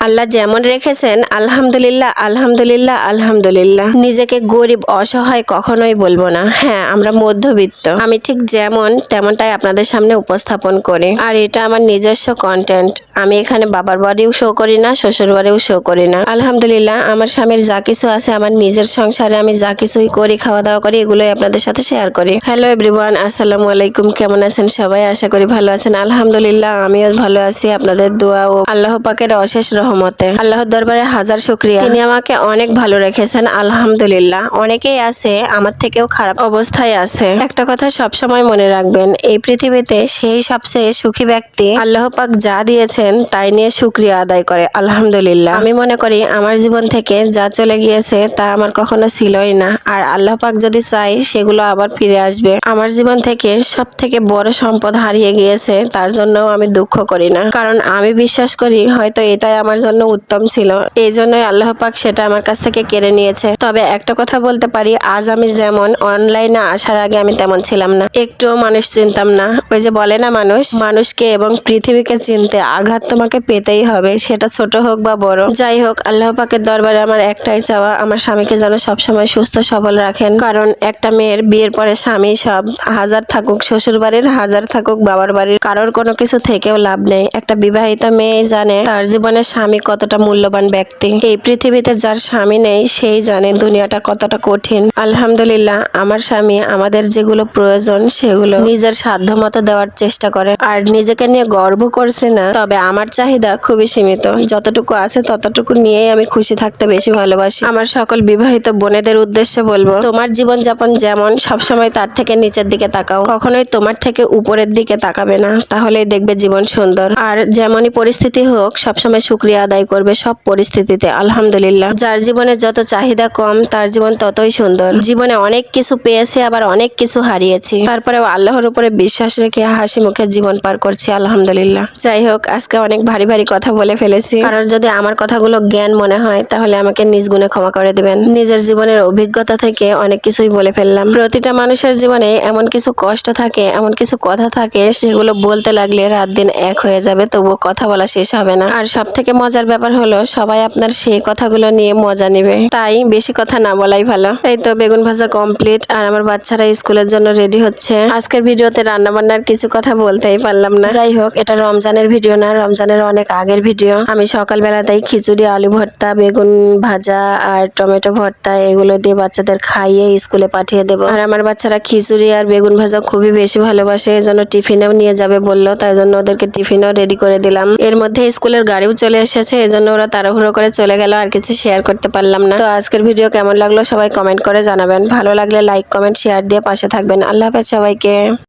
আল্লাহ যেমন রেখেছেন আলহামদুলিল্লাহ আলহামদুলিল্লাহ আলহামদুলিল্লাহ। নিজেকে গরিব অসহায় কখনোই বলবো না। হ্যাঁ, আমরা মধ্যবিত্ত। আমি ঠিক যেমন তেমনটাই আপনাদের সামনে উপস্থাপন করি, আর এটা আমার নিজস্ব কন্টেন্ট। আমি এখানে বাবার বাড়িও শো করি না, শ্বশুর বাড়িও শো করি না। আলহামদুলিল্লাহ আমার স্বামীর যা কিছু আছে, আমার নিজের সংসারে আমি যা কিছুই করি, খাওয়া দাওয়া করি, এগুলোই আপনাদের সাথে শেয়ার করি। হ্যালো এভরিওয়ান, আসসালামু আলাইকুম। কেমন আছেন সবাই? আশা করি ভালো আছেন। আলহামদুলিল্লাহ আমিও ভালো আছি, আপনাদের দোয়া ও আল্লাহ পাকের অশেষ রহমতে। আল্লাহর দরবারে হাজার শুকরিয়া, তিনি আমাকে অনেক ভালো রেখেছেন আলহামদুলিল্লাহ। অনেকেই আছে আমার থেকেও খারাপ অবস্থায় আছে। একটা কথা সব সময় মনে রাখবেন, এই পৃথিবীতে সেই সবচেয়ে সুখী ব্যক্তি আল্লাহ পাক যা দিয়েছেন তাই নিয়ে শুকরিয়া আদায় করে আলহামদুলিল্লাহ। আমি মনে করি আমার জীবন থেকে যা চলে গিয়েছে তা আমার কখনো ছিলই না, আর আল্লাহ পাক যদি চাই সেগুলো আবার ফিরে আসবে। আমার জীবন থেকে সব থেকে বড় সম্পদ হারিয়ে গিয়েছে, তার জন্য আমি দুঃখ করি না, কারণ আমি বিশ্বাস করি হয়তো এটাই আমার জন্য উত্তম ছিল। এই জন্যই আল্লাহ পাক সেটা আমার কাছ থেকে কেড়ে নিয়েছে। তবে একটা কথা বলতে পারি, আজ আমি যেমন অনলাইনে আসার আগে আমি তেমন ছিলাম না, একটুও মানুষ চিনতাম না। ওই যে বলে না, মানুষকে এবং পৃথিবীকে চিনতে আঘাত তোমাকে পেতেই হবে, সেটা ছোট হোক বা বড়। যাই হোক, আল্লাহ পাকের দরবারে আমার একটাই চাওয়া, আমার স্বামীকে যেন সবসময় সুস্থ সবল রাখেন। কারণ একটা মেয়ের বিয়ের পরে স্বামী সব, হাজার থাকুক শ্বশুর বাড়ির, হাজার থাকুক বাবার বাড়ির, কারোর কোনো কিছু থেকেও লাভ নেই। একটা বিবাহিত মেয়ে জানে তার জীবনে স্বামী কতটা মূল্যবান ব্যক্তি। এই পৃথিবীতে যার স্বামী নেই সেই জানে দুনিয়াটা কতটা কঠিন। আলহামদুলিল্লাহ আমার স্বামী আমাদের যেগুলো প্রয়োজন সেগুলো নিজের সাধ্য মতো দেওয়ার চেষ্টা করে, আর নিজেকে নিয়ে গর্ব করছে না। তবে আমার চাহিদা খুবই সীমিত, যতটুকু আছে ততটুকু নিয়েই আমি খুশি থাকতে বেশি ভালোবাসি। আমার সকল বিবাহিত বোনেদের উদ্দেশ্যে বলবো, তোমার জীবনযাপন যেমন সবসময় তার থেকে নিচের দিকে তাকাও, কখনোই তোমার থেকে উপরের দিকে তাকাবে না, তাহলেই দেখবে জীবন সুন্দর। আর যেমনই পরিস্থিতি হোক সবসময় শুকরিয়া আদায় করবে সব পরিস্থিতিতে আলহামদুলিল্লাহ। যার জীবনে যত চাহিদা কম তার জীবন ততই সুন্দর। জীবনে অনেক কিছু পেয়েছে, আবার অনেক কিছু হারিয়েছি, তারপরেও আল্লাহর উপরে বিশ্বাস রেখে হাসি মুখে জীবন পার করছি আলহামদুলিল্লাহ। যাই হোক, আজকে অনেক ভারী ভারী কথা বলে ফেলেছি। কারণ যদি আমার কথাগুলো জ্ঞান মনে হয় তাহলে আমাকে নিজ গুণে ক্ষমা করে দিবেন। নিজের জীবনের অভিজ্ঞতা থেকে অনেক কিছুই বলে ফেললাম। প্রতিটা মানুষের জীবনে এমন কিছু কষ্ট থাকে, এমন কিছু কথা থাকে, সেগুলো বলতে লাগলে রাত দিন এক হয়ে যাবে, তবুও কথা বলা শেষ হবে না। আর সব থেকে মজার ব্যাপার হলো সবাই আপনার সেই কথাগুলো নিয়ে মজা নেবে, তাই বেশি কথা না বলাই ভালো। এই তো বেগুন ভাজা কমপ্লিট, আর আমার বাচ্চারা স্কুলের জন্য রেডি হচ্ছে। আজকের ভিডিওতে রান্না বান্নার কিছু কথা বলতেই পারলাম না। যাই হোক, এটা রমজানের ভিডিও না, রমজানের অনেক আগের ভিডিও। আমি সকালবেলাতেই খিচুড়ি, আলু ভর্তা, বেগুন ভাজা আর টমেটো ভর্তা এগুলো দিয়ে বাচ্চাদের খাইয়ে স্কুলে পাঠিয়ে দেবো। আর আমার বাচ্চারা খিচুড়ি আর বেগুন ভাজা খুবই বেশি ভালোবাসে, এজন্য টিফিনেও নিয়ে যাবে বললো, তাই জন্য ওদেরকে টিফিনও রেডি করে দিলাম। এর মধ্যে স্কুলের গাড়িও চলে এসেছে, এজন্য ওরা তাড়াহুড়ো করে চলে গেল, আর কিছু শেয়ার করতে পারলাম না। তো আজকের ভিডিও কেমন লাগলো সবাই কমেন্ট করে জানাবেন। ভালো লাগলে লাইক কমেন্ট শেয়ার দিয়ে পাশে থাকবেন। আল্লাহ হাফেজ সবাইকে।